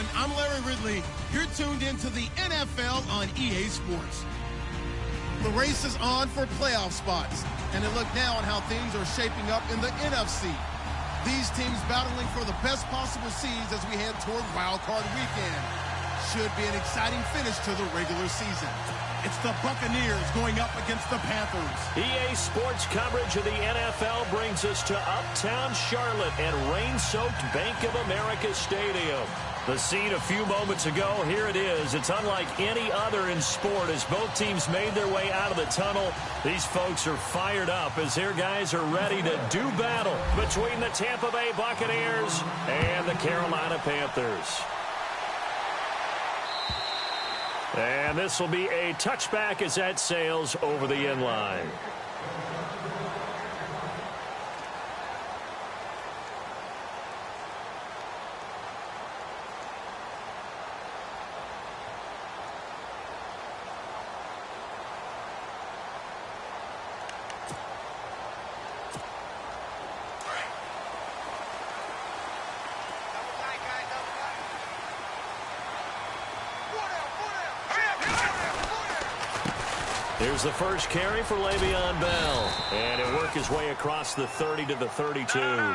everyone. I'm Larry Ridley. You're tuned into the NFL on EA Sports. The race is on for playoff spots, and a look now on how things are shaping up in the NFC. These teams battling for the best possible seeds as we head toward Wild Card Weekend. Should be an exciting finish to the regular season. It's the Buccaneers going up against the Panthers. EA Sports coverage of the NFL brings us to Uptown Charlotte at rain-soaked Bank of America Stadium. The scene a few moments ago, here it is. It's unlike any other in sport as both teams made their way out of the tunnel. These folks are fired up as their guys are ready to do battle between the Tampa Bay Buccaneers and the Carolina Panthers. And this will be a touchback as that sails over the end line. Here's the first carry for Le'Veon Bell. And he'll work his way across the 30 to the 32.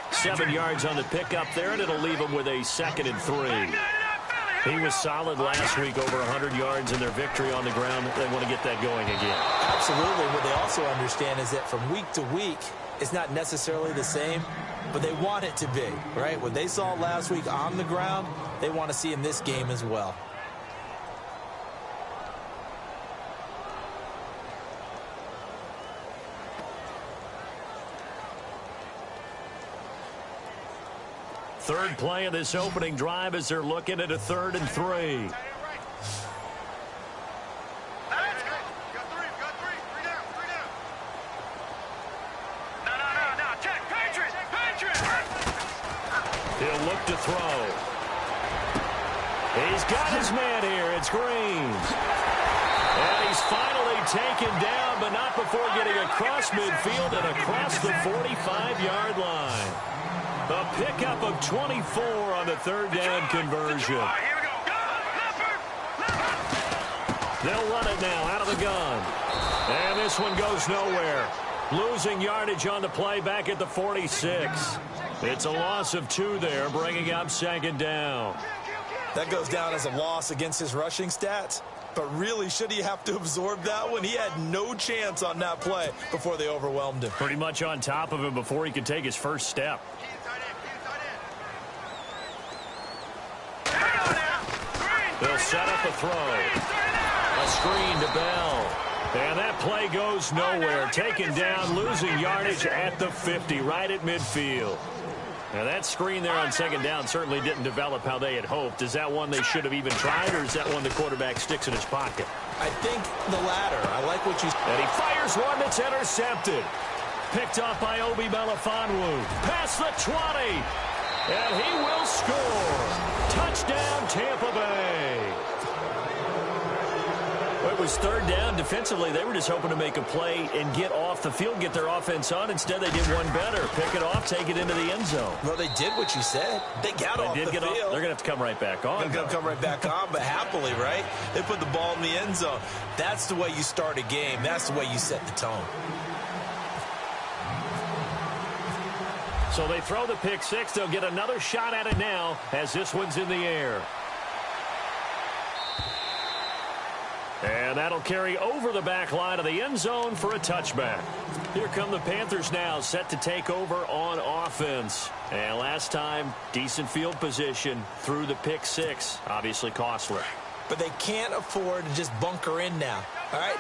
7 yards on the pickup there, and it'll leave him with a 2nd and 3. He was solid last week, over 100 yards in their victory on the ground. They want to get that going again. Absolutely. What they also understand is that from week to week, it's not necessarily the same, but they want it to be, right? What they saw last week on the ground, they want to see in this game as well. Third play of this opening drive as they're looking at a 3rd and 3. He'll look to throw. He's got his man here. It's Green. And he's finally taken down, but not before getting across midfield and across the 45-yard line. A pickup of 24 on the 3rd down conversion. They'll run it now out of the gun. And this one goes nowhere. Losing yardage on the play back at the 46. It's a loss of 2 there, bringing up 2nd down. That goes down as a loss against his rushing stats. But really, should he have to absorb that one? He had no chance on that play before they overwhelmed him. Pretty much on top of him before he could take his first step. They'll set up a throw. A screen to Bell. And that play goes nowhere. Taken down, losing yardage at the 50, right at midfield. Now that screen there on 2nd down certainly didn't develop how they had hoped. Is that one they should have even tried, or is that one the quarterback sticks in his pocket? I think the latter. I like what you said. And he fires one that's intercepted. Picked off by Obi Melifonwu. Past the 20. And he will score. Touchdown, Tampa Bay. Well, it was 3rd down. Defensively, they were just hoping to make a play and get off the field, get their offense on. Instead, they did one better. Pick it off, take it into the end zone. Well, they did what you said. They got off the field. They're going to have to come right back on. They're going to come right back on, but happily, right? They put the ball in the end zone. That's the way you start a game. That's the way you set the tone. So they throw the pick 6. They'll get another shot at it now as this one's in the air. And that'll carry over the back line of the end zone for a touchback. Here come the Panthers now, set to take over on offense. And last time, decent field position through the pick 6. Obviously costly. But they can't afford to just bunker in now. All right,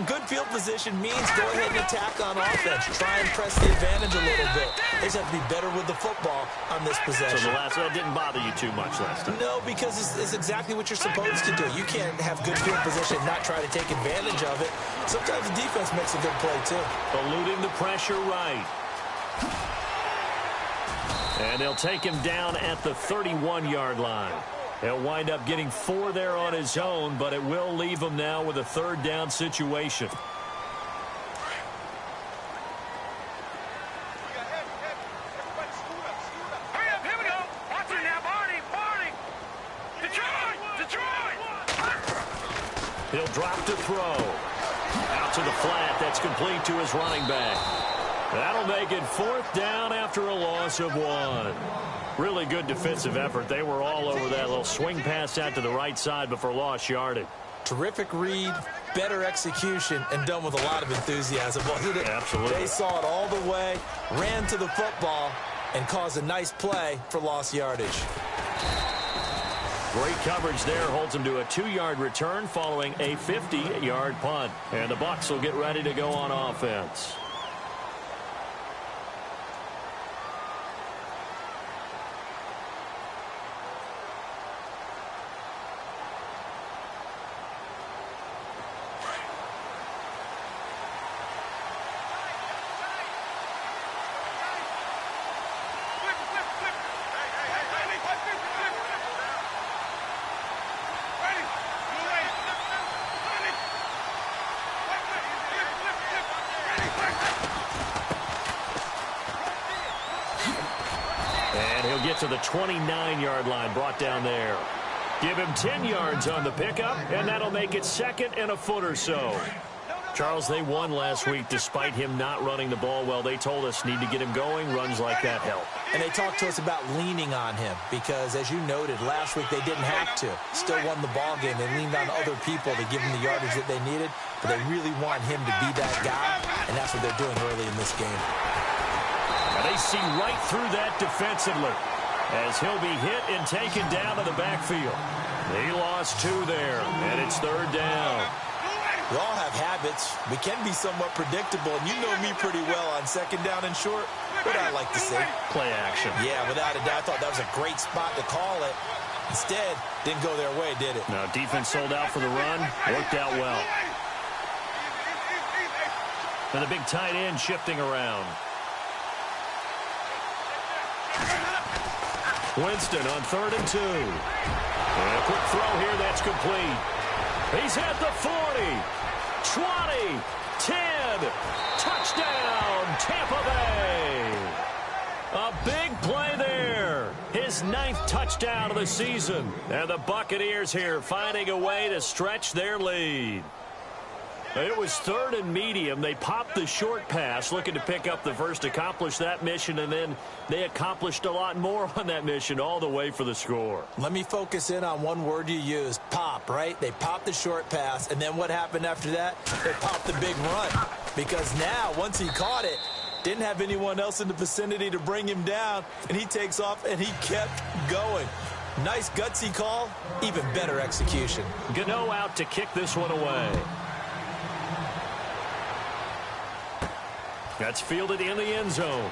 good field position means go ahead and attack on offense. Try and press the advantage a little bit. They just have to be better with the football on this possession. So that didn't bother you too much last time? No, because it's exactly what you're supposed to do. You can't have good field position and not try to take advantage of it. Sometimes the defense makes a good play, too. Eluding the pressure right. And they'll take him down at the 31-yard line. He'll wind up getting 4 there on his own, but it will leave him now with a 3rd down situation. He'll drop to throw. Out to the flat. That's complete to his running back. That'll make it 4th down after a loss of 1. Really good defensive effort. They were all over that little swing pass out to the right side before lost yardage. Terrific read, better execution, and done with a lot of enthusiasm, wasn't it? Absolutely. They saw it all the way, ran to the football, and caused a nice play for lost yardage. Great coverage there. Holds him to a 2-yard return following a 50-yard punt. And the Bucs will get ready to go on offense. To the 29-yard line, brought down there. Give him 10 yards on the pickup, and that'll make it 2nd and a foot or so. Charles, they won last week despite him not running the ball well. They told us need to get him going. Runs like that help. And they talked to us about leaning on him because, as you noted, last week they didn't have to. Still won the ball game. They leaned on other people to give him the yardage that they needed, but they really want him to be that guy, and that's what they're doing early in this game. And they see right through that defensively, as he'll be hit and taken down to the backfield. He lost 2 there, and it's 3rd down. We all have habits. We can be somewhat predictable, and you know me pretty well on 2nd down and short. What I like to see. Play action. Yeah, without a doubt. I thought that was a great spot to call it. Instead, didn't go their way, did it? Now, defense sold out for the run. Worked out well. And the big tight end shifting around. Winston on 3rd and 2. And a quick throw here. That's complete. He's at the 40, 20, 10. Touchdown, Tampa Bay. A big play there. His 9th touchdown of the season. And the Buccaneers here finding a way to stretch their lead. It was 3rd and medium. They popped the short pass, looking to pick up the first, accomplish that mission, and then they accomplished a lot more on that mission all the way for the score. Let me focus in on one word you used, pop, right? They popped the short pass, and then what happened after that? They popped the big run. Because now, once he caught it, didn't have anyone else in the vicinity to bring him down, and he takes off, and he kept going. Nice gutsy call, even better execution. Gano out to kick this one away. That's fielded in the end zone.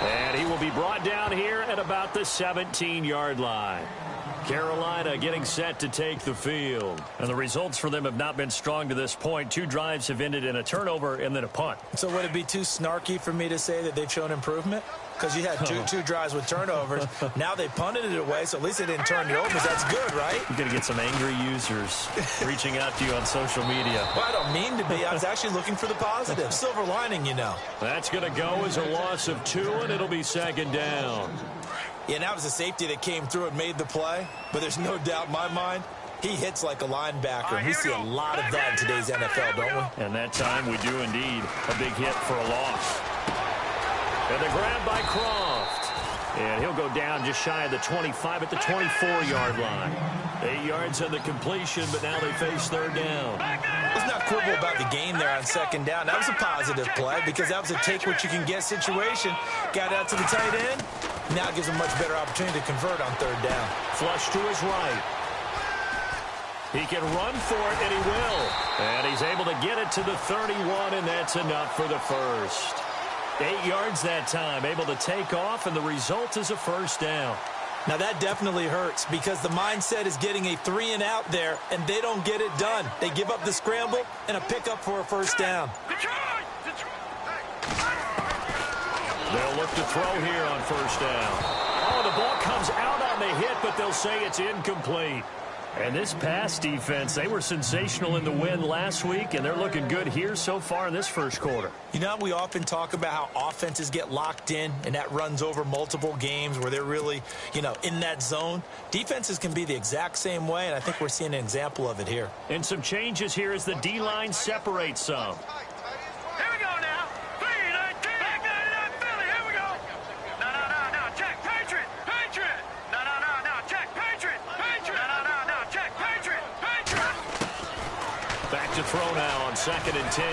And he will be brought down here at about the 17-yard line. Carolina getting set to take the field. And the results for them have not been strong to this point. 2 drives have ended in a turnover and then a punt. So would it be too snarky for me to say that they've shown improvement? Because you had two drives with turnovers. Now they punted it away, so at least they didn't turn it over. That's good, right? You're going to get some angry users reaching out to you on social media. Well, I don't mean to be. I was actually looking for the positive. Silver lining, you know. That's going to go as a loss of 2, and it'll be 2nd down. Yeah, and that was a safety that came through and made the play. But there's no doubt in my mind, he hits like a linebacker. And we see a lot of that in today's NFL, don't we? And that time we do indeed. A big hit for a loss. And the grab by Croft. And he'll go down just shy of the 25 at the 24-yard line. 8 yards on the completion, but now they face 3rd down. Let's not quibble about the game there on 2nd down. That was a positive play because that was a take-what-you-can-get situation. Got out to the tight end. Now it gives him a much better opportunity to convert on 3rd down. Flush to his right. He can run for it, and he will. And he's able to get it to the 31, and that's enough for the first. 8 yards that time, able to take off, and the result is a 1st down. Now that definitely hurts because the mindset is getting a 3-and-out there, and they don't get it done. They give up the scramble and a pickup for a 1st down. They'll look to throw here on 1st down. Oh, the ball comes out on the hit, but they'll say it's incomplete. And this pass defense, they were sensational in the win last week, and they're looking good here so far in this first quarter. You know, we often talk about how offenses get locked in, and that runs over multiple games where they're really, in that zone. Defenses can be the exact same way, and I think we're seeing an example of it here. And some changes here as the D-line separates some. Here we go now. 3-19. Back 99 Philly. Here we go. No. Check. Patriot. No. Check. Patriot. No. Check. Patriot. Back to throw now on 2nd and 10.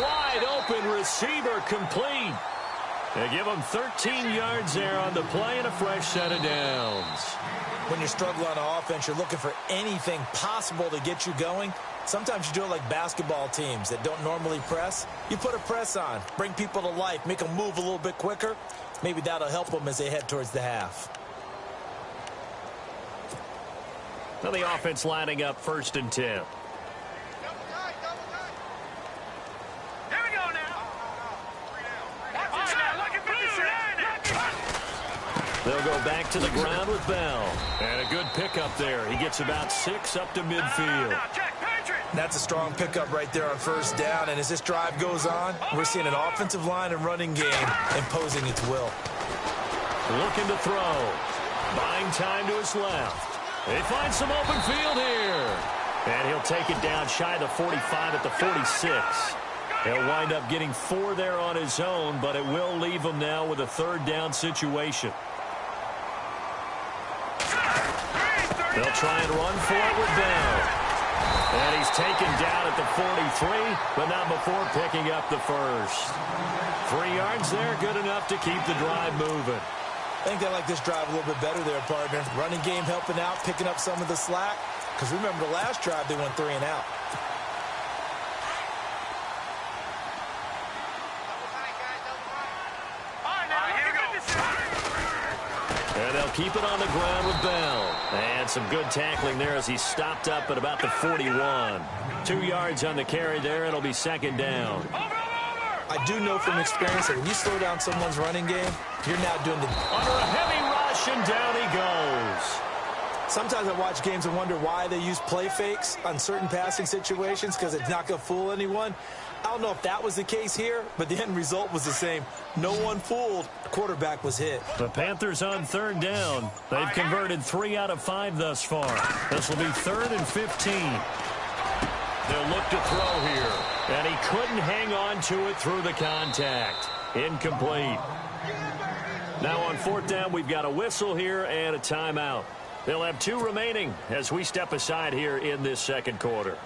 Wide open receiver complete. They give him 13 yards there on the play and a fresh set of downs. When you struggle on offense, you're looking for anything possible to get you going. Sometimes you do it like basketball teams that don't normally press. You put a press on, bring people to life, make them move a little bit quicker. Maybe that'll help them as they head towards the half. Now the offense lining up 1st and 10. They'll go back to the ground with Bell. And a good pickup there. He gets about 6 up to midfield. That's a strong pickup right there on 1st down. And as this drive goes on, we're seeing an offensive line and running game imposing its will. Looking to throw. Buying time to his left. They find some open field here. And he'll take it down shy of the 45 at the 46. He'll wind up getting 4 there on his own, but it will leave him now with a 3rd down situation. They'll try and run for it with Bell. And he's taken down at the 43, but not before picking up the 1st. 3 yards there, good enough to keep the drive moving. I think they like this drive a little bit better there, partner. Running game helping out, picking up some of the slack. Because remember, the last drive, they went 3 and out. And they'll keep it on the ground with Bell. And some good tackling there as he stopped up at about the 41. 2 yards on the carry there. It'll be 2nd down. I do know from experience that when you slow down someone's running game, you're now doing the... Under a heavy rush, and down he goes. Sometimes I watch games and wonder why they use play fakes on certain passing situations because it's not going to fool anyone. I don't know if that was the case here, but the end result was the same. No one fooled. The quarterback was hit. The Panthers on 3rd down. They've converted 3 out of 5 thus far. This will be 3rd and 15. They'll look to throw here. And he couldn't hang on to it through the contact. Incomplete. Now on 4th down, we've got a whistle here and a timeout. They'll have 2 remaining as we step aside here in this 2nd quarter.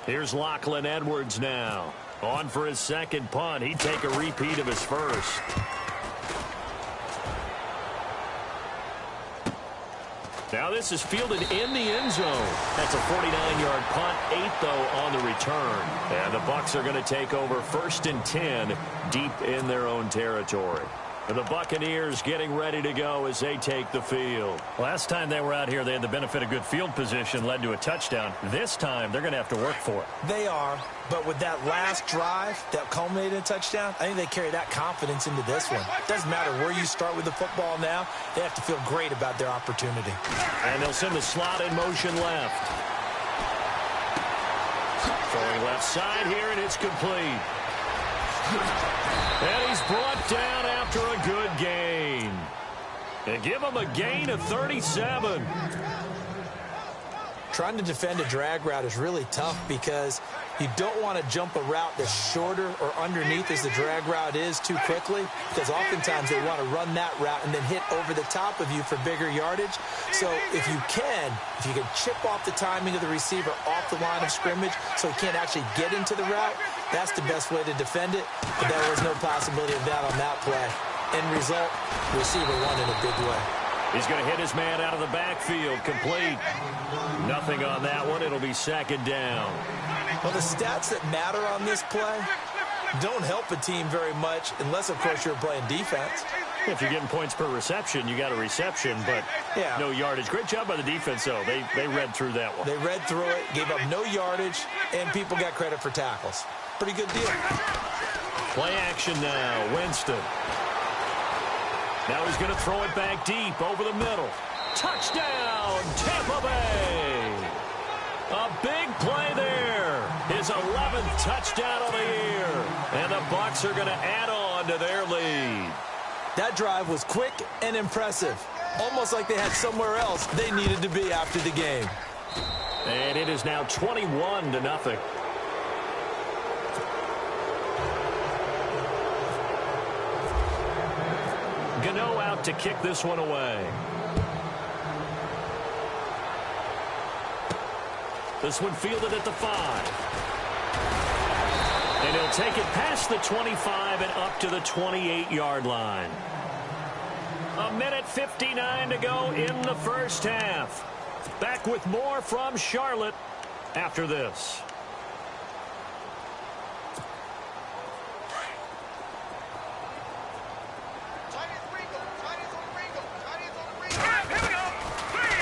Here's Lachlan Edwards now. On for his 2nd punt. He'd take a repeat of his 1st. Now this is fielded in the end zone. That's a 49-yard punt, 8 though on the return. And the Bucs are going to take over 1st and 10 deep in their own territory. And the Buccaneers getting ready to go as they take the field. Last time they were out here, they had the benefit of good field position, led to a touchdown. This time, they're going to have to work for it. They are, but with that last drive that culminated in a touchdown, I think they carry that confidence into this one. It doesn't matter where you start with the football now. They have to feel great about their opportunity. And they'll send the slot in motion left. Throwing left side here, and it's complete. And he's brought down after a good gain. And give him a gain of 37. Trying to defend a drag route is really tough because you don't want to jump a route that's shorter or underneath as the drag route is too quickly, because oftentimes they want to run that route and then hit over the top of you for bigger yardage. So if you can chip off the timing of the receiver off the line of scrimmage so he can't actually get into the route, that's the best way to defend it. But there was no possibility of that on that play. End result, receiver won in a big way. He's going to hit his man out of the backfield. Complete. Nothing on that one. It'll be 2nd down. Well, the stats that matter on this play don't help a team very much unless, of course, you're playing defense. If you're getting points per reception, you got a reception, but no yardage. Great job by the defense, though. They read through that one. They read through it, gave up no yardage, and people got credit for tackles. Pretty good deal. Play action now. Winston. Now he's going to throw it back deep over the middle. Touchdown, Tampa Bay. A big play there. His 11th touchdown of the year. And the Bucs are going to add on to their lead. That drive was quick and impressive. Almost like they had somewhere else they needed to be after the game. And it is now 21-0. Gano out to kick this one away. This one fielded at the 5. And he'll take it past the 25 and up to the 28-yard line. 1:59 to go in the first half. Back with more from Charlotte after this.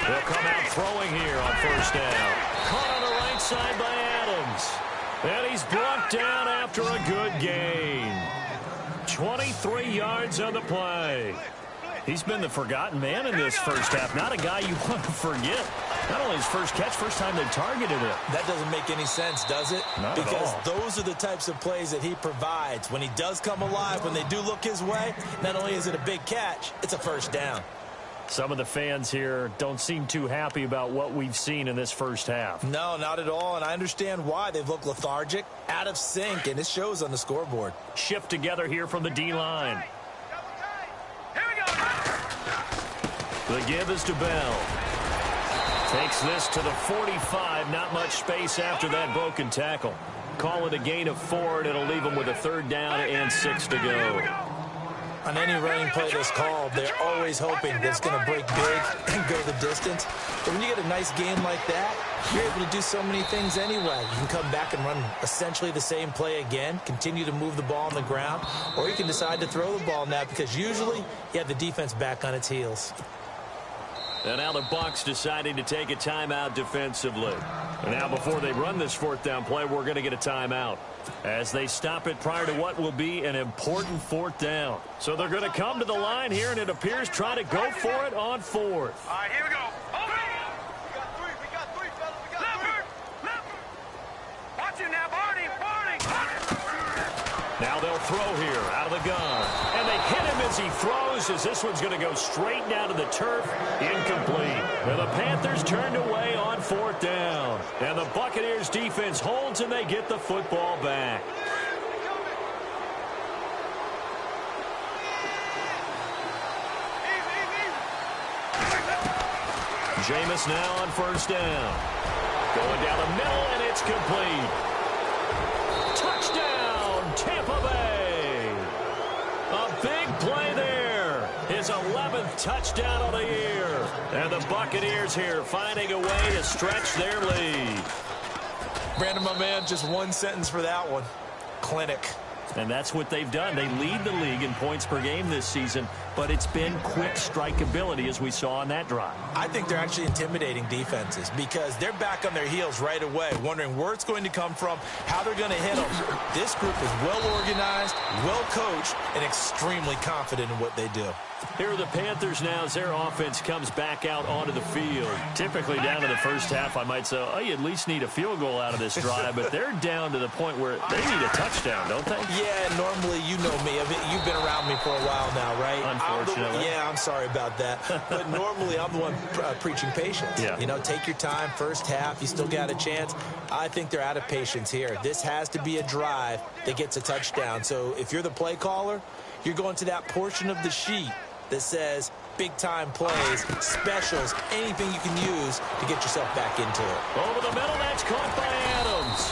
They'll come out throwing here on first down. Caught on the right side by Adams. And he's brought down after a good gain. 23 yards on the play. He's been the forgotten man in this first half. Not a guy you want to forget. Not only his first catch, first time they targeted him. That doesn't make any sense, does it? Not at all. Because those are the types of plays that he provides. When he does come alive, when they do look his way, not only is it a big catch, it's a first down. Some of the fans here don't seem too happy about what we've seen in this first half. No, not at all, and I understand why. They've looked lethargic, out of sync, and it shows on the scoreboard. Shift together here from the D-line. The give is to Bell. Takes this to the 45. Not much space after that broken tackle. Call it a gain of 4, and it'll leave them with a 3rd down and 6 to go. On any running play that's called, they're always hoping that it's going to break big and go the distance. But when you get a nice game like that, you're able to do so many things anyway. You can come back and run essentially the same play again, continue to move the ball on the ground, or you can decide to throw the ball now because usually you have the defense back on its heels. And now the Bucs deciding to take a timeout defensively. And now before they run this 4th down play, we're going to get a timeout as they stop it prior to what will be an important 4th down. So they're going to come to the line here, and it appears try to go for it on 4th. All right, here we go. Open. We got three, fellas. We got three. Watch him now, Barney. Now they'll throw here out of the gun. And they hit him as he throws, as this one's going to go straight down to the turf. Incomplete. And the Panthers turned away on 4th down. And the Buccaneers defense holds, and they get the football back. Jameis now on 1st down. Going down the middle, and it's complete. Touchdown, Tampa Bay. A big play there. His 11th touchdown of the year. And the Buccaneers here finding a way to stretch their lead. Brandon, my man, just one sentence for that one. Clinic. And that's what they've done. They lead the league in points per game this season, but it's been quick strikeability as we saw on that drive. I think they're actually intimidating defenses because they're back on their heels right away, wondering where it's going to come from, how they're going to hit them. This group is well organized, well coached, and extremely confident in what they do. Here are the Panthers now as their offense comes back out onto the field. Typically down to the first half, I might say, oh, you at least need a field goal out of this drive, but they're down to the point where they need a touchdown, don't they? Yeah, normally, you know me. You've been around me for a while now, right? Unfortunately. I'm sorry about that. But normally, I'm the one preaching patience. Yeah. You know, take your time, first half, you still got a chance. I think they're out of patience here. This has to be a drive that gets a touchdown. So if you're the play caller, you're going to that portion of the sheet that says big-time plays, specials, anything you can use to get yourself back into it. Over the middle, that's caught by Adams.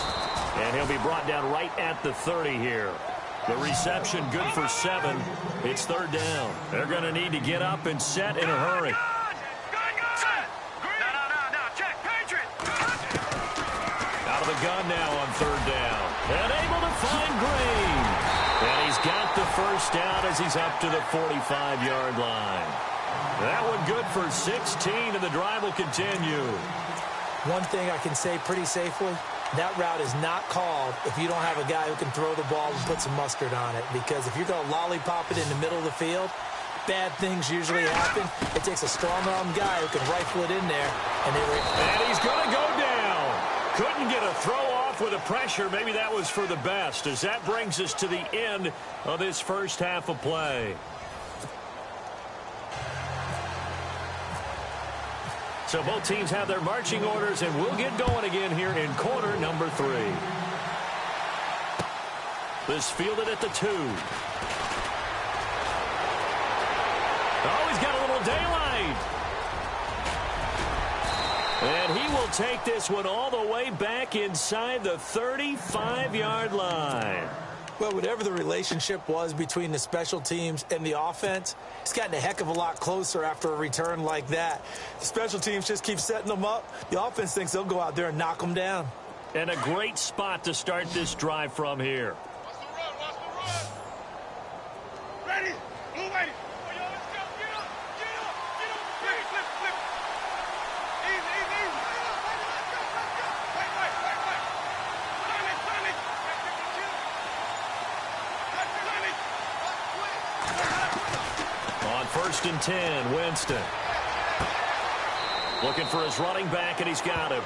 And he'll be brought down right at the 30 here. The reception good for 7. It's 3rd down. They're going to need to get up and set in a hurry. Out of the gun now on 3rd down. And able to find Green. And he's got the first down as he's up to the 45-yard line. That one good for 16, and the drive will continue. One thing I can say pretty safely, that route is not called if you don't have a guy who can throw the ball and put some mustard on it. Because if you're going to lollipop it in the middle of the field, bad things usually happen. It takes a strong-arm guy who can rifle it in there. And he's going to go down. Couldn't get a throw off with the pressure. Maybe that was for the best, as that brings us to the end of this first half of play. So both teams have their marching orders, and we'll get going again here in quarter number 3. This fielded at the 2. Oh, he's got a little daylight. And he will take this one all the way back inside the 35-yard line. Well, whatever the relationship was between the special teams and the offense, it's gotten a heck of a lot closer after a return like that. The special teams just keep setting them up. The offense thinks they'll go out there and knock them down. And a great spot to start this drive from here. Watch the run, watch the run. Ready, blue ready. Come on, y'all, let's go. Get up, get up, get up. Flip, flip, flip. Easy, easy, easy. Let's go, let's go. Wait. Turn it. On 1st and 10, Winston. Looking for his running back, and he's got him.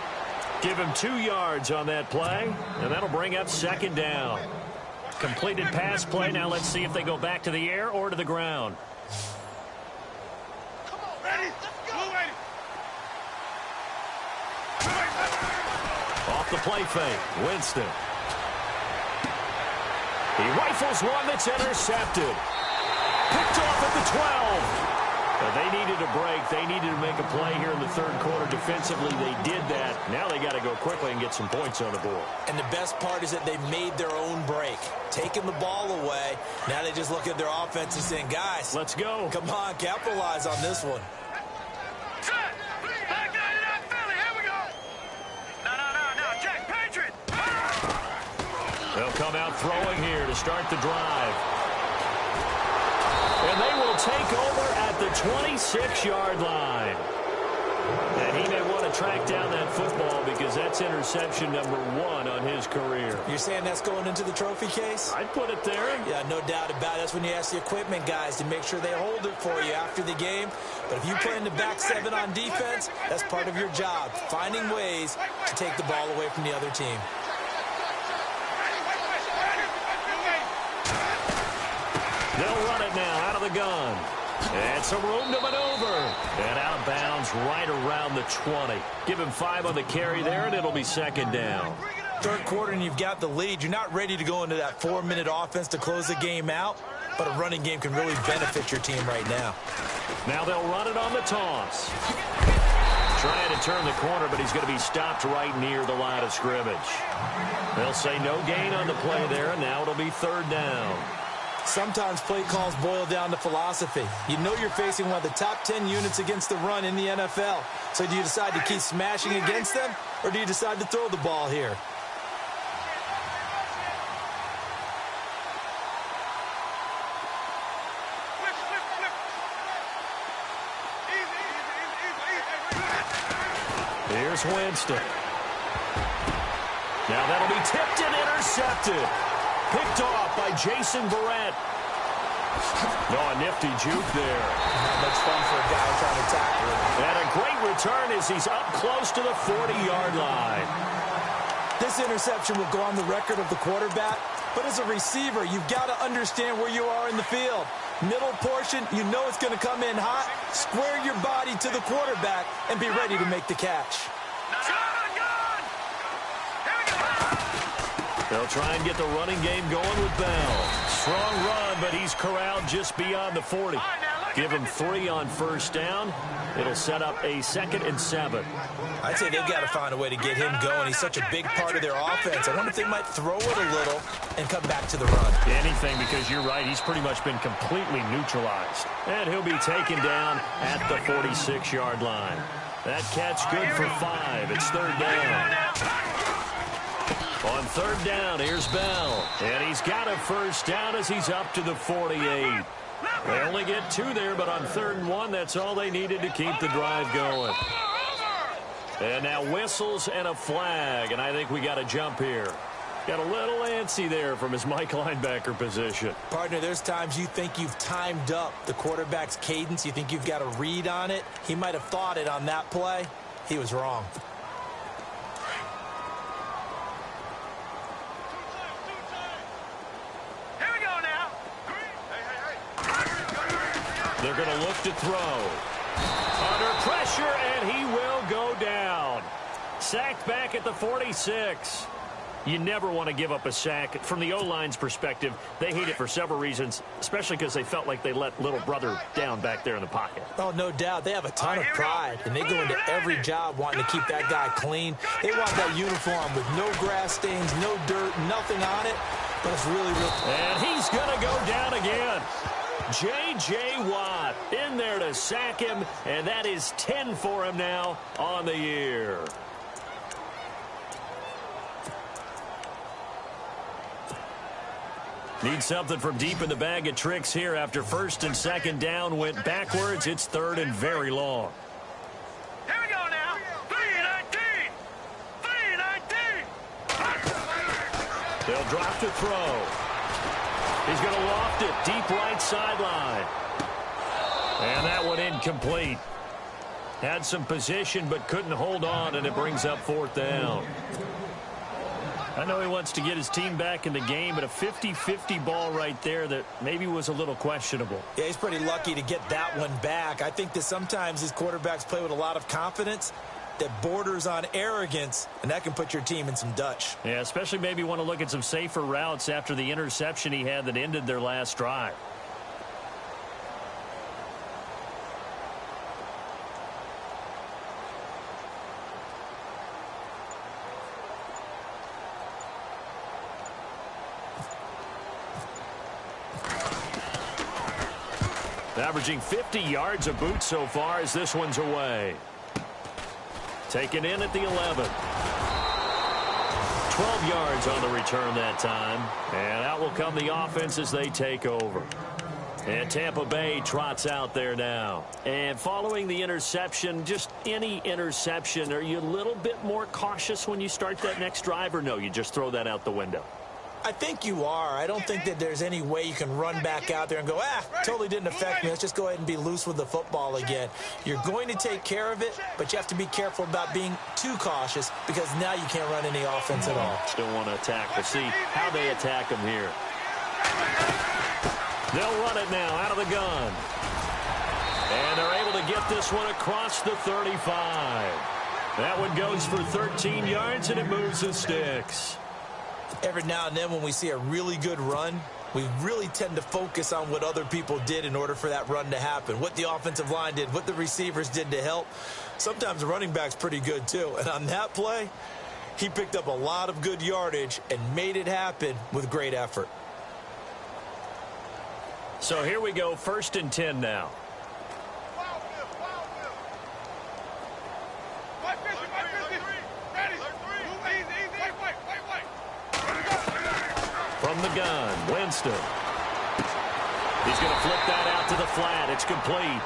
Give him 2 yards on that play, and that'll bring up 2nd down. Completed pass play. Now let's see if they go back to the air or to the ground. Come on, ready? Let's go. Ready. Off the play fake, Winston. He rifles one that's intercepted. Picked off at the 12. They needed a break. They needed to make a play here in the 3rd quarter. Defensively, they did that. Now they got to go quickly and get some points on the board. And the best part is that they made their own break. Taking the ball away. Now they just look at their offense and saying, guys, let's go. Come on, capitalize on this one. Set. Back 99 Philly. Here we go. No. Jack Patriot. They'll come out throwing here to start the drive. And they will take over at the 26-yard line. And he may want to track down that football because that's interception number 1 on his career. You're saying that's going into the trophy case? I'd put it there. Yeah, no doubt about it. That's when you ask the equipment guys to make sure they hold it for you after the game. But if you play in the back 7 on defense, that's part of your job, finding ways to take the ball away from the other team. They'll run it now out of the gun. And some room to maneuver. And out of bounds right around the 20. Give him 5 on the carry there, and it'll be 2nd down. 3rd quarter, and you've got the lead. You're not ready to go into that 4-minute offense to close the game out, but a running game can really benefit your team right now. Now they'll run it on the toss. Trying to turn the corner, but he's going to be stopped right near the line of scrimmage. They'll say no gain on the play there, and now it'll be 3rd down. Sometimes play calls boil down to philosophy. You know you're facing one of the top 10 units against the run in the NFL. So do you decide to keep smashing against them, or do you decide to throw the ball here? Here's Winston. Now that'll be tipped and intercepted. Picked off by Jason Barrett. No, a nifty juke there. Not much fun for a guy trying to tackle him. And a great return as he's up close to the 40-yard line. This interception will go on the record of the quarterback, but as a receiver, you've got to understand where you are in the field. Middle portion, you know it's going to come in hot. Square your body to the quarterback and be ready to make the catch. They'll try and get the running game going with Bell. Strong run, but he's corralled just beyond the 40. Give him 3 on 1st down. It'll set up a 2nd and 7. I'd say they've got to find a way to get him going. He's such a big part of their offense. I wonder if they might throw it a little and come back to the run. Anything, because you're right. He's pretty much been completely neutralized. And he'll be taken down at the 46-yard line. That catch good for 5. It's 3rd down. On 3rd down, here's Bell. And he's got a 1st down as he's up to the 48. They only get 2 there, but on 3rd and 1, that's all they needed to keep the drive going. And now whistles and a flag, and I think we got a jump here. Got a little antsy there from his Mike linebacker position. Partner, there's times you think you've timed up the quarterback's cadence. You think you've got a read on it. He might have thought it on that play. He was wrong. Here we go now. They're going to look to throw. Under pressure, and he will go down. Sacked back at the 46. You never want to give up a sack. From the O-line's perspective, they hate it for several reasons, especially because they felt like they let little brother down back there in the pocket. Oh, no doubt. They have a ton of pride, and they go into every job wanting to keep that guy clean. They want that uniform with no grass stains, no dirt, nothing on it, but it's really, And he's going to go down again. J.J. Watt in there to sack him, and that is 10 for him now on the year. Need something from deep in the bag of tricks here after first and second down went backwards. It's third and very long. Here we go now. 3-19. 3-19. They'll drop to throw. He's going to loft it deep right sideline. And that one incomplete. Had some position but couldn't hold on, and it brings up fourth down. I know he wants to get his team back in the game, but a 50-50 ball right there that maybe was a little questionable. Yeah, he's pretty lucky to get that one back. I think that sometimes these quarterbacks play with a lot of confidence that borders on arrogance, and that can put your team in some Dutch. Yeah, especially maybe want to look at some safer routes after the interception he had that ended their last drive. Averaging 50 yards a boot so far as this one's away. Taken in at the 11. 12 yards on the return that time. And out will come the offense as they take over. And Tampa Bay trots out there now. And following the interception, just any interception, are you a little bit more cautious when you start that next drive, or no, you just throw that out the window? I think you are. I don't think that there's any way you can run back out there and go, totally didn't affect me. Let's just go ahead and be loose with the football again. You're going to take care of it, but you have to be careful about being too cautious because now you can't run any offense at all. Still want to attack. We'll see how they attack them here. They'll run it now out of the gun. And they're able to get this one across the 35. That one goes for 13 yards, and it moves the sticks. Every now and then when we see a really good run, we really tend to focus on what other people did in order for that run to happen, what the offensive line did, what the receivers did to help. Sometimes the running back's pretty good too. And on that play, he picked up a lot of good yardage and made it happen with great effort. So here we go, 1st and 10 now. From the gun, Winston. He's going to flip that out to the flat. It's complete.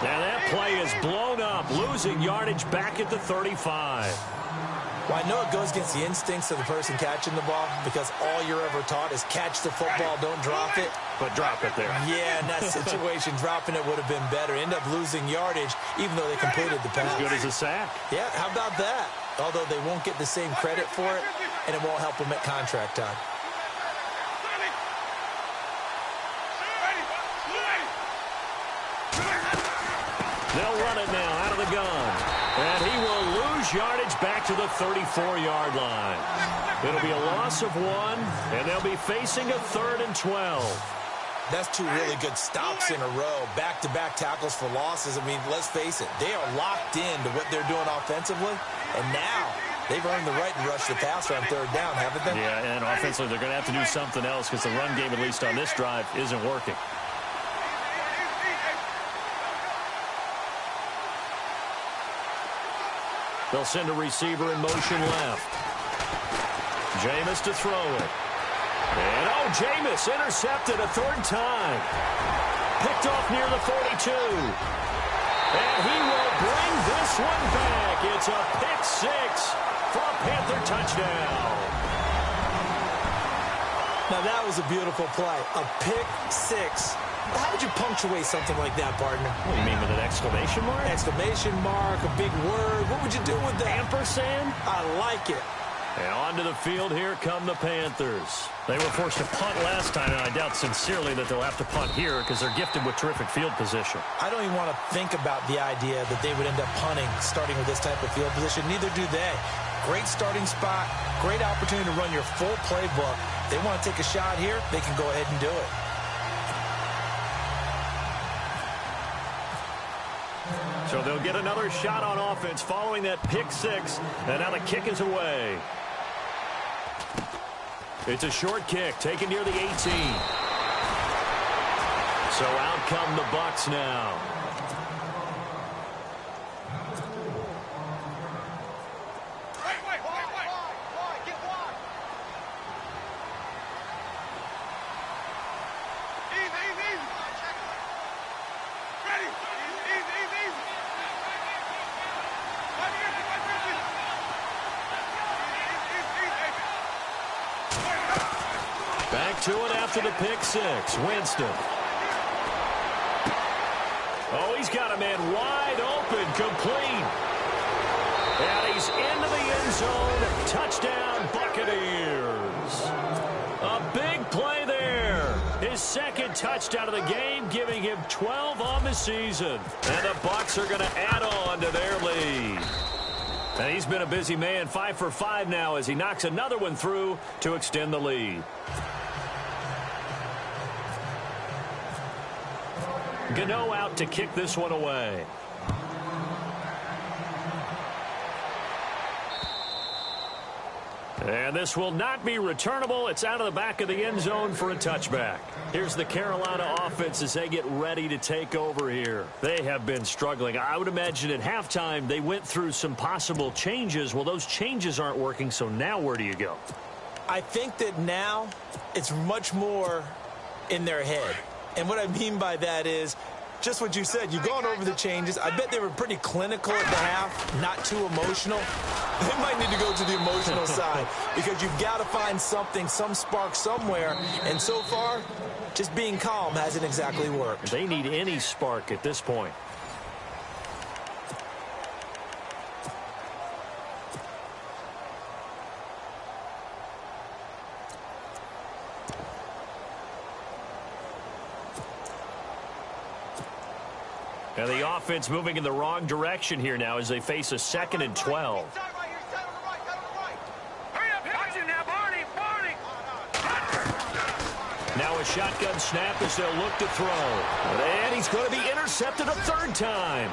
Now that play is blown up, losing yardage back at the 35. Well, I know it goes against the instincts of the person catching the ball because all you're ever taught is catch the football, don't drop it. But drop it there. Yeah, in that situation, dropping it would have been better. End up losing yardage even though they completed the pass. As good as a sack. Yeah, how about that? Although they won't get the same credit for it, and it won't help them at contract time. They'll run it now out of the gun. And he will lose yardage back to the 34-yard line. It'll be a loss of 1, and they'll be facing a 3rd and 12. That's 2 really good stops in a row. Back-to-back tackles for losses. I mean, let's face it, they are locked into what they're doing offensively. And now they've earned the right to rush the passer on 3rd down, haven't they? Yeah, and offensively they're going to have to do something else because the run game, at least on this drive, isn't working. They'll send a receiver in motion left. Jameis to throw it. And, Jameis intercepted a 3rd time. Picked off near the 42. And he will bring this one back. It's a pick 6 for a Panther touchdown. Now, that was a beautiful play. A pick six. How would you punctuate something like that, partner? What do you mean, with an exclamation mark? Exclamation mark, a big word. What would you do with that? Ampersand? I like it. And onto the field, here come the Panthers. They were forced to punt last time, and I doubt sincerely that they'll have to punt here because they're gifted with terrific field position. I don't even want to think about the idea that they would end up punting starting with this type of field position. Neither do they. Great starting spot, great opportunity to run your full playbook. They want to take a shot here, they can go ahead and do it. So they'll get another shot on offense following that pick six, and now the kick is away. It's a short kick taken near the 18. So out come the Bucs now. Back to it after the pick six. Winston. Oh, he's got a man wide open, complete. And he's into the end zone. Touchdown, Buccaneers. A big play there. His second touchdown of the game, giving him 12 on the season. And the Bucs are going to add on to their lead. And he's been a busy man, 5 for 5 now as he knocks another one through to extend the lead. Gano out to kick this one away. And this will not be returnable. It's out of the back of the end zone for a touchback. Here's the Carolina offense as they get ready to take over here. They have been struggling. I would imagine at halftime they went through some possible changes. Well, those changes aren't working, so now where do you go? I think that now it's much more in their head. And what I mean by that is just what you said. You've gone over the changes. I bet they were pretty clinical at the half, not too emotional. They might need to go to the emotional side because you've got to find something, some spark somewhere. And so far, just being calm hasn't exactly worked. They need any spark at this point. And the offense moving in the wrong direction here now as they face a 2nd and 12. Now a shotgun snap as they'll look to throw. And he's going to be intercepted a 3rd time.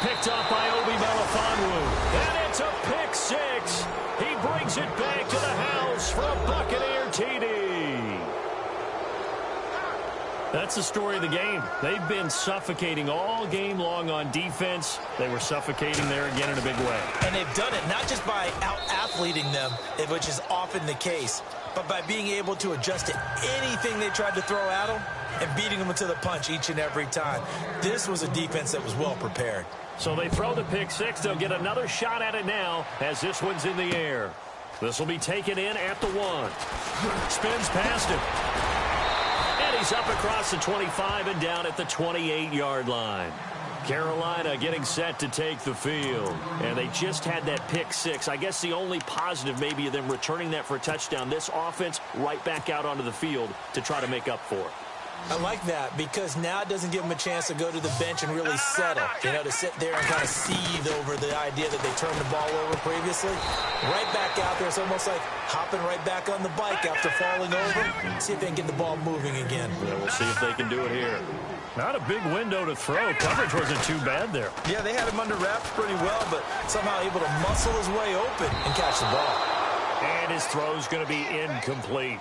Picked off by Obi Melifonwu. And it's a pick six. He brings it back to the house for a Buccaneer TD. That's the story of the game. They've been suffocating all game long on defense. They were suffocating there again in a big way. And they've done it not just by out-athleting them, which is often the case, but by being able to adjust to anything they tried to throw at them and beating them to the punch each and every time. This was a defense that was well prepared. So they throw the pick six. They'll get another shot at it now as this one's in the air. This will be taken in at the 1. Spins past him. And he's up across the 25 and down at the 28-yard line. Carolina getting set to take the field. And they just had that pick six. I guess the only positive maybe of them returning that for a touchdown. This offense right back out onto the field to try to make up for it. I like that because now it doesn't give them a chance to go to the bench and really settle. You know, to sit there and kind of seethe over the idea that they turned the ball over previously. Right back out there. It's almost like hopping right back on the bike after falling over. See if they can get the ball moving again. Yeah, we'll see if they can do it here. Not a big window to throw. Coverage wasn't too bad there. Yeah, they had him under wraps pretty well, but somehow able to muscle his way open and catch the ball. And his throw's going to be incomplete.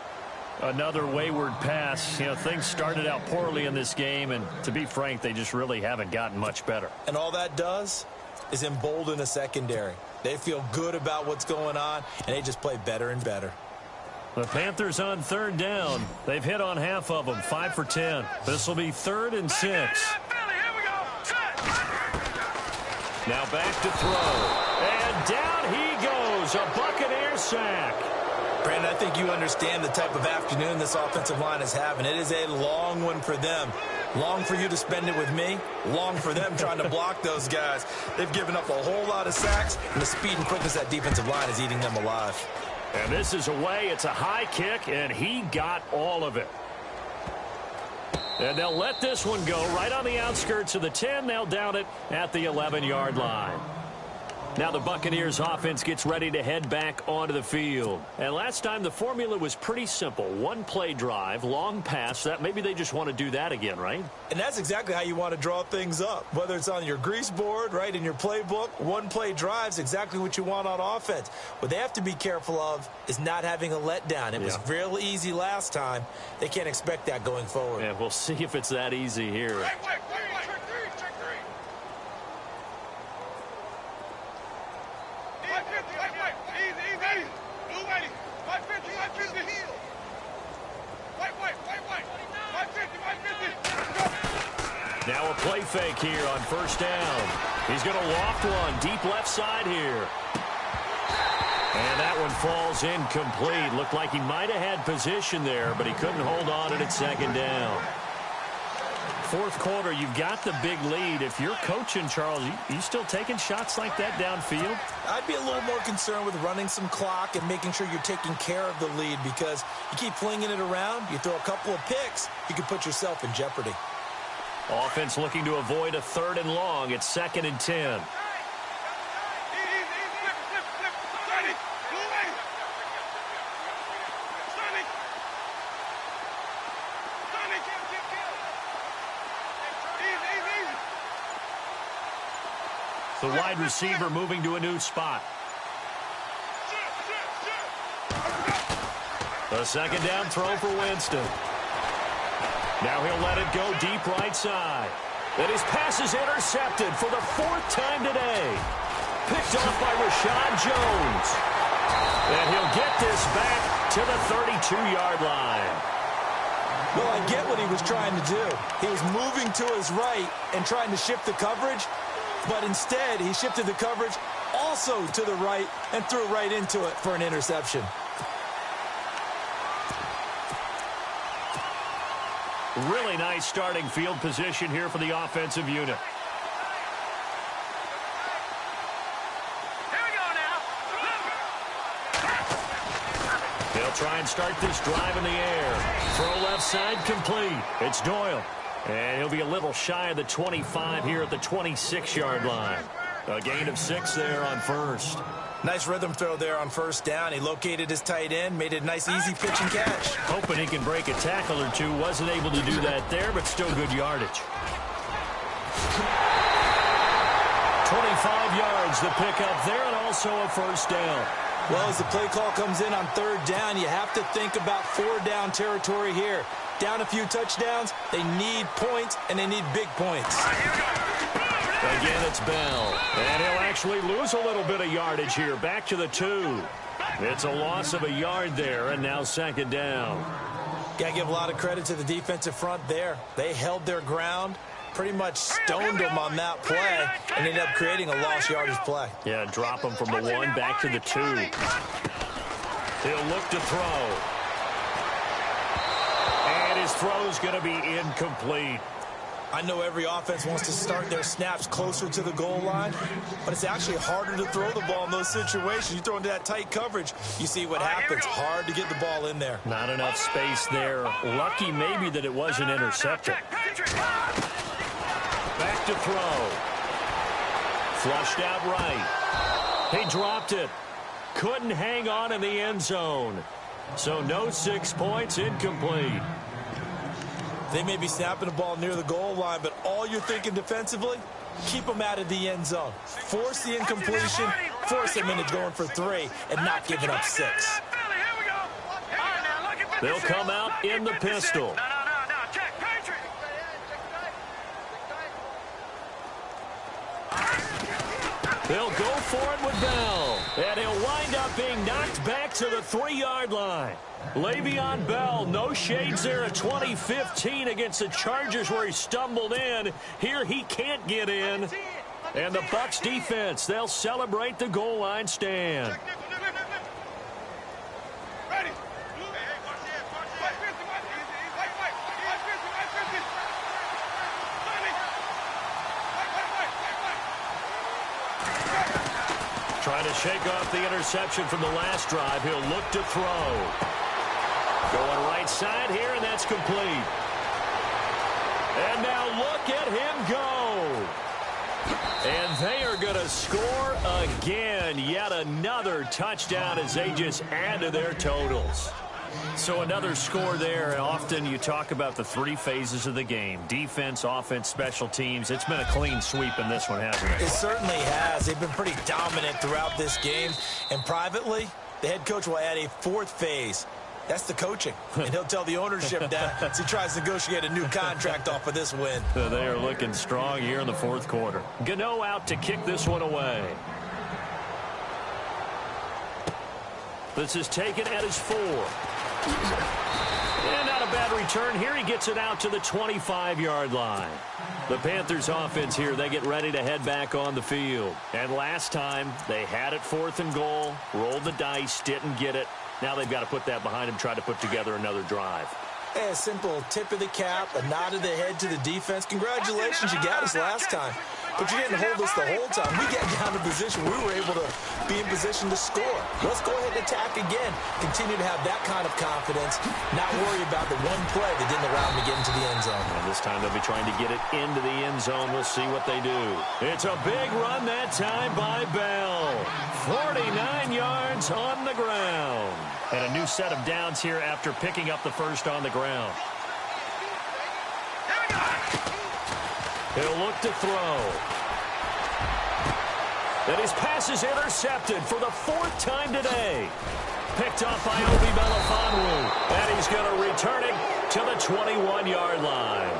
Another wayward pass. You know, things started out poorly in this game, and to be frank, they just really haven't gotten much better. And all that does is embolden a secondary. They feel good about what's going on, and they just play better and better. The Panthers on 3rd down. They've hit on half of them, 5 for 10. This will be 3rd and 6. Now back to throw. And down he goes. A Buccaneer sack. Brandon, I think you understand the type of afternoon this offensive line is having. It is a long one for them. Long for you to spend it with me. Long for them trying to block those guys. They've given up a whole lot of sacks, and the speed and quickness that defensive line is eating them alive. And this is away. It's a high kick, and he got all of it. And they'll let this one go right on the outskirts of the 10. They'll down it at the 11-yard line. Now the Buccaneers offense gets ready to head back onto the field. And last time the formula was pretty simple. One play drive, long pass. That maybe they just want to do that again, right? And that's exactly how you want to draw things up. Whether it's on your grease board, right, in your playbook, one play drive's exactly what you want on offense. What they have to be careful of is not having a letdown. It was real easy last time. They can't expect that going forward. Yeah, we'll see if it's that easy here. Now a play fake here on first down. He's going to loft one deep left side here. And that one falls incomplete. Looked like he might have had position there, but he couldn't hold on at second down. Fourth quarter, you've got the big lead. If you're coaching, Charles, you still taking shots like that downfield? I'd be a little more concerned with running some clock and making sure you're taking care of the lead, because you keep flinging it around, you throw a couple of picks, you can put yourself in jeopardy. Offense looking to avoid a 3rd and long. It's 2nd and 10. The wide receiver moving to a new spot. A second down throw for Winston. Now he'll let it go deep right side. And his pass is intercepted for the 4th time today. Picked off by Rashad Jones. And he'll get this back to the 32-yard line. Well, I get what he was trying to do. He was moving to his right and trying to shift the coverage. But instead, he shifted the coverage also to the right and threw right into it for an interception. Really nice starting field position here for the offensive unit. Here we go now. They'll try and start this drive in the air. Throw left side complete. It's Doyle. And he'll be a little shy of the 25 here at the 26-yard line. A gain of 6 there on first. Nice rhythm throw there on first down. He located his tight end, made it a nice easy pitch and catch. Hoping he can break a tackle or two. Wasn't able to do that there, but still good yardage. 25 yards the pickup there, and also a first down. Well, as the play call comes in on 3rd down, you have to think about 4-down territory here. Down a few touchdowns, they need points, and they need big points. Again, it's Bell. And he'll actually lose a little bit of yardage here. Back to the 2. It's a loss of a yard there, and now 2nd down. Got to give a lot of credit to the defensive front there. They held their ground, pretty much stoned them on that play, and ended up creating a lost yardage play. Yeah, drop him from the 1 back to the 2. He'll look to throw. And his throw's going to be incomplete. I know every offense wants to start their snaps closer to the goal line, but it's actually harder to throw the ball in those situations. You throw into that tight coverage, you see what happens. Hard to get the ball in there. Not enough space there. Lucky maybe that it wasn't intercepted. Back to throw. Flushed out right. He dropped it. Couldn't hang on in the end zone. So no 6 points, incomplete. They may be snapping the ball near the goal line, but all you're thinking defensively, keep them out of the end zone. Force the incompletion, force them into going for 3, and not giving up 6. They'll come out in the pistol. They'll go for it with Bell. And he'll wind up being knocked back to the 3-yard line. Le'Veon Bell, no shades there at 2015 against the Chargers where he stumbled in. Here he can't get in. And the Bucs defense, they'll celebrate the goal line stand. Trying to shake off the interception from the last drive. He'll look to throw. Going right side here, and that's complete. And now look at him go. And they are going to score again. Yet another touchdown as they just add to their totals. So another score there. Often you talk about the three phases of the game. Defense, offense, special teams. It's been a clean sweep in this one, hasn't it? It certainly has. They've been pretty dominant throughout this game. And privately, the head coach will add a fourth phase. That's the coaching. And he'll tell the ownership that as he tries to negotiate a new contract off of this win. They are looking strong here in the fourth quarter. Gano out to kick this one away. This is taken at his 4. And not a bad return here. He gets it out to the 25-yard line. The Panthers offense here, they get ready to head back on the field. And last time, they had it 4th and goal, rolled the dice, didn't get it. Now they've got to put that behind them, try to put together another drive. Hey, a simple tip of the cap, a nod of the head to the defense. Congratulations, you got us last time. But you didn't hold us the whole time. We got down to position. We were able to be in position to score. Let's go ahead and attack again. Continue to have that kind of confidence. Not worry about the one play that didn't allow them to get into the end zone. And this time they'll be trying to get it into the end zone. We'll see what they do. It's a big run that time by Bell. 49 yards on the ground. And a new set of downs here after picking up the first on the ground. He'll look to throw. And his pass is intercepted for the 4th time today. Picked off by Obi Melifonwu. And he's going to return it to the 21-yard line.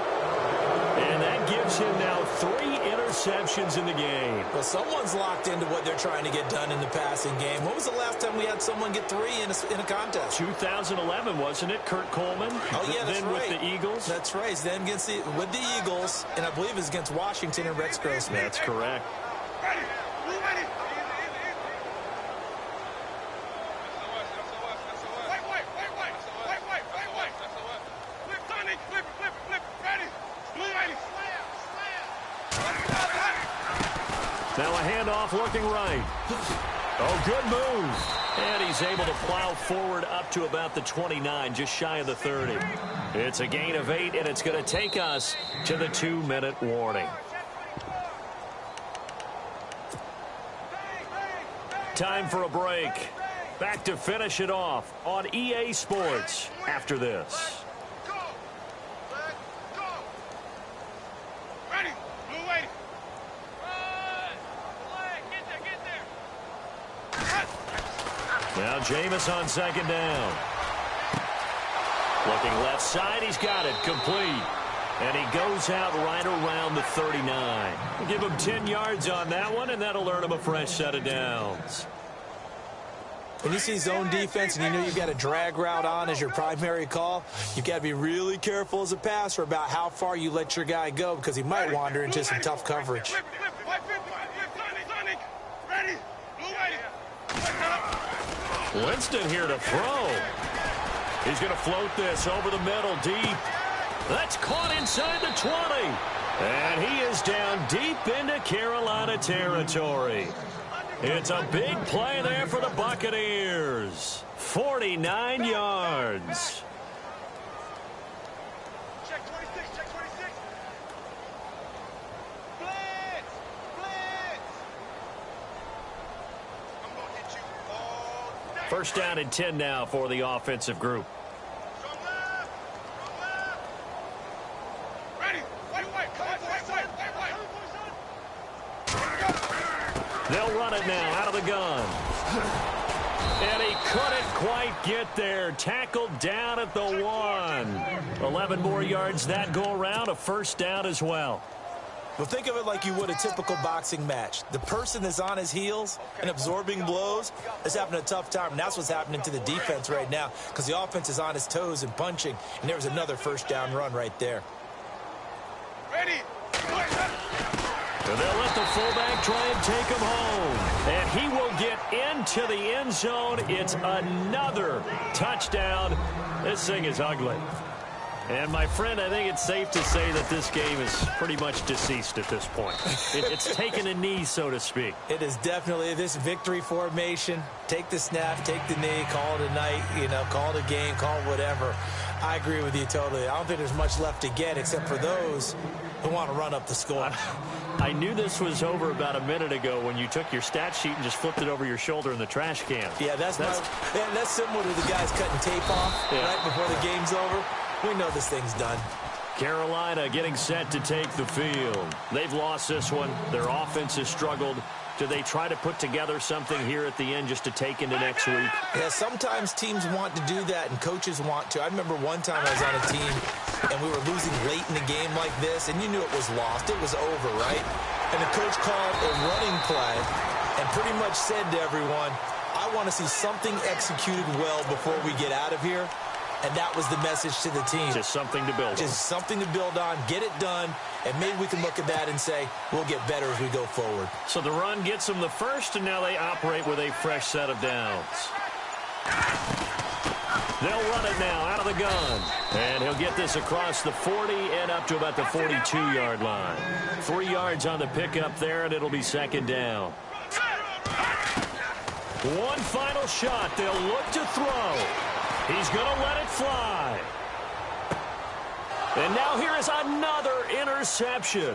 And that gives him now 3 interceptions in the game. Well, someone's locked into what they're trying to get done in the passing game. When was the last time we had someone get 3 in a contest? 2011, wasn't it? Kurt Coleman. Oh, yeah, that's then right. with the Eagles. That's right. Then with the Eagles, and I believe it's against Washington and Rex Grossman. That's correct. Now a handoff looking right. Oh, good move. And he's able to plow forward up to about the 29, just shy of the 30. It's a gain of 8, and it's going to take us to the 2-minute warning. Time for a break. Back to finish it off on EA Sports after this. Now Jameis on second down. Looking left side, he's got it, complete. And he goes out right around the 39. Give him 10 yards on that one, and that'll earn him a fresh set of downs. When you see zone defense and you know you've got a drag route on as your primary call, you've got to be really careful as a passer about how far you let your guy go because he might wander into some tough coverage. Winston here to throw. He's going to float this over the middle deep. That's caught inside the 20. And he is down deep into Carolina territory. It's a big play there for the Buccaneers. 49 yards. Check 26, check 26. Blitz! I'm going to hit you all day. First down and 10 now for the offensive group. Strong left. Ready. Wait. They'll run it now out of the gun. And he couldn't quite get there. Tackled down at the 1. 11 more yards that go around. A first down as well. Well, think of it like you would a typical boxing match. The person that's on his heels and absorbing blows is having a tough time, and that's what's happening to the defense right now because the offense is on his toes and punching, and there was another first down run right there. Ready. And they'll let the fullback try and take him home. And he will get into the end zone. It's another touchdown. This thing is ugly. And, my friend, I think it's safe to say that this game is pretty much deceased at this point. It's taken a knee, so to speak. It is definitely this victory formation. Take the snap, take the knee, call it a night, call it a game, call it whatever. I agree with you totally. I don't think there's much left to get except for those who want to run up the score. I knew this was over about a minute ago when you took your stat sheet and just flipped it over your shoulder in the trash can. Yeah, that's similar to the guys cutting tape off right before the game's over. We know this thing's done. Carolina getting set to take the field. They've lost this one. Their offense has struggled. Do they try to put together something here at the end just to take into next week? Yeah, sometimes teams want to do that and coaches want to. I remember one time I was on a team and we were losing late in a game like this, and you knew it was lost. It was over, right? And the coach called a running play and pretty much said to everyone, I want to see something executed well before we get out of here. And that was the message to the team. Just something to build on. Just something to build on, get it done, and maybe we can look at that and say, we'll get better as we go forward. So the run gets them the first, and now they operate with a fresh set of downs. They'll run it now out of the gun. And he'll get this across the 40 and up to about the 42-yard line. 3 yards on the pickup there, and it'll be second down. One final shot. They'll look to throw. He's going to let it fly. And now here is another interception.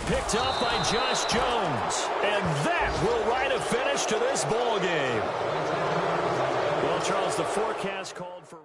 Picked up by Josh Jones. And that will write a finish to this ball game. Well, Charles, the forecast called for...